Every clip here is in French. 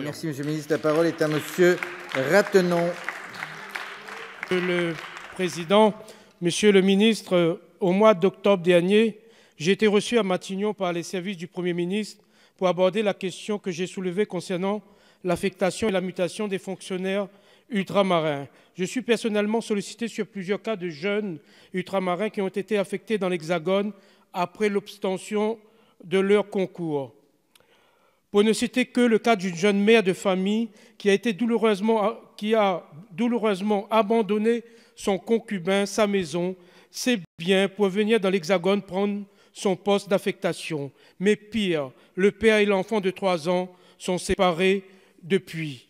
Merci, Monsieur le ministre. La parole est à Monsieur Ratenon. Monsieur le Président, Monsieur le ministre, au mois d'octobre dernier, j'ai été reçu à Matignon par les services du Premier ministre pour aborder la question que j'ai soulevée concernant l'affectation et la mutation des fonctionnaires ultramarins. Je suis personnellement sollicité sur plusieurs cas de jeunes ultramarins qui ont été affectés dans l'Hexagone après l'obtention de leur concours. Pour ne citer que le cas d'une jeune mère de famille qui a douloureusement abandonné son concubin, sa maison, ses biens pour venir dans l'Hexagone prendre son poste d'affectation. Mais pire, le père et l'enfant de 3 ans sont séparés depuis.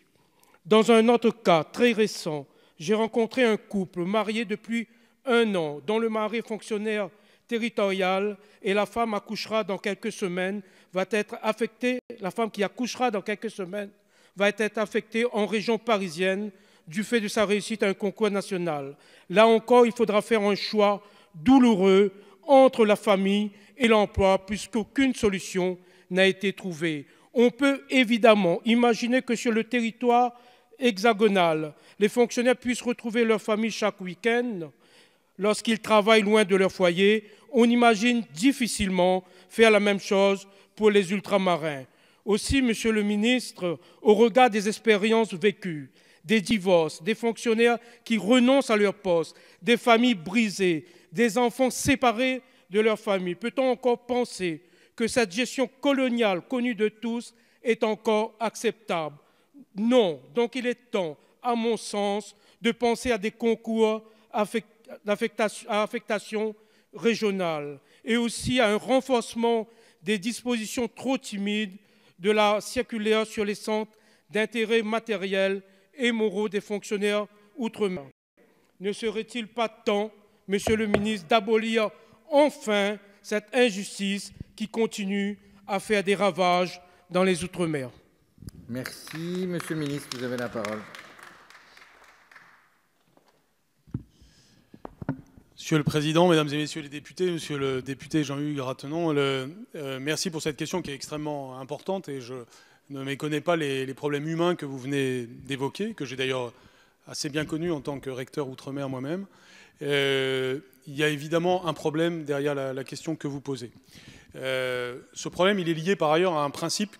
Dans un autre cas très récent, j'ai rencontré un couple marié depuis 1 an, dont le mari est fonctionnaire territorial et la femme accouchera dans quelques semaines, va être affectée, la femme qui accouchera dans quelques semaines va être affectée en région parisienne du fait de sa réussite à un concours national. Là encore, il faudra faire un choix douloureux entre la famille et l'emploi puisqu'aucune solution n'a été trouvée. On peut évidemment imaginer que sur le territoire hexagonal, les fonctionnaires puissent retrouver leur famille chaque week-end lorsqu'ils travaillent loin de leur foyer. On imagine difficilement faire la même chose pour les ultramarins. Aussi, Monsieur le ministre, au regard des expériences vécues, des divorces, des fonctionnaires qui renoncent à leur poste, des familles brisées, des enfants séparés de leur famille, peut-on encore penser que cette gestion coloniale connue de tous est encore acceptable? Non. Donc il est temps, à mon sens, de penser à des concours à affectation régionale et aussi à un renforcement des dispositions trop timides de la circulaire sur les centres d'intérêt matériel et moraux des fonctionnaires outre-mer. Ne serait-il pas temps, Monsieur le ministre, d'abolir enfin cette injustice qui continue à faire des ravages dans les outre-mer? Merci, Monsieur le ministre, vous avez la parole. Monsieur le Président, Mesdames et Messieurs les députés, Monsieur le député Jean-Hugues Ratenon, merci pour cette question qui est extrêmement importante et je ne méconnais pas les problèmes humains que vous venez d'évoquer, que j'ai d'ailleurs assez bien connus en tant que recteur outre-mer moi-même. Il y a évidemment un problème derrière la question que vous posez. Ce problème, il est lié par ailleurs à un principe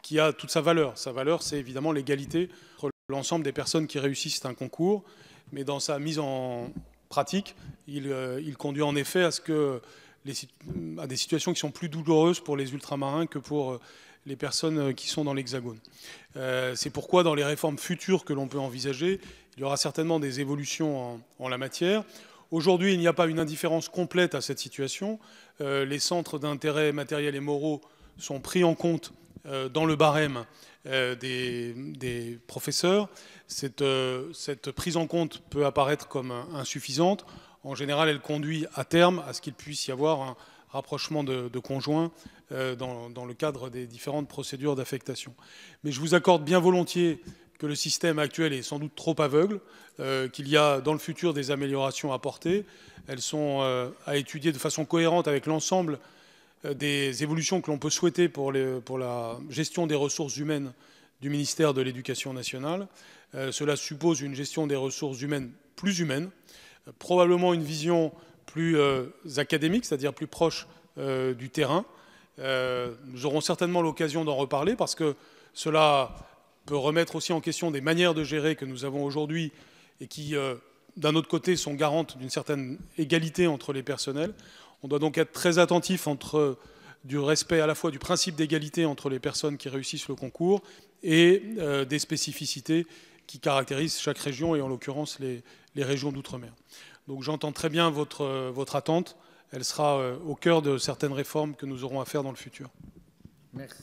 qui a toute sa valeur. Sa valeur, c'est évidemment l'égalité entre l'ensemble des personnes qui réussissent un concours, mais dans sa mise en pratique, il conduit en effet à des situations qui sont plus douloureuses pour les ultramarins que pour les personnes qui sont dans l'Hexagone. C'est pourquoi dans les réformes futures que l'on peut envisager, il y aura certainement des évolutions en la matière. Aujourd'hui, il n'y a pas une indifférence complète à cette situation. Les centres d'intérêt matériel et moraux sont pris en compte dans le barème des professeurs. Cette prise en compte peut apparaître comme insuffisante. En général, elle conduit à terme à ce qu'il puisse y avoir un rapprochement de conjoints dans le cadre des différentes procédures d'affectation. Mais je vous accorde bien volontiers que le système actuel est sans doute trop aveugle, qu'il y a dans le futur des améliorations à apporter. Elles sont à étudier de façon cohérente avec l'ensemble des évolutions que l'on peut souhaiter pour la gestion des ressources humaines du ministère de l'Éducation nationale. Cela suppose une gestion des ressources humaines plus humaine, probablement une vision plus académique, c'est-à-dire plus proche du terrain. Nous aurons certainement l'occasion d'en reparler parce que cela peut remettre aussi en question des manières de gérer que nous avons aujourd'hui et qui, d'un autre côté, sont garantes d'une certaine égalité entre les personnels. On doit donc être très attentif entre du respect à la fois du principe d'égalité entre les personnes qui réussissent le concours et des spécificités qui caractérisent chaque région et en l'occurrence les régions d'outre-mer. Donc j'entends très bien votre attente. Elle sera au cœur de certaines réformes que nous aurons à faire dans le futur. Merci.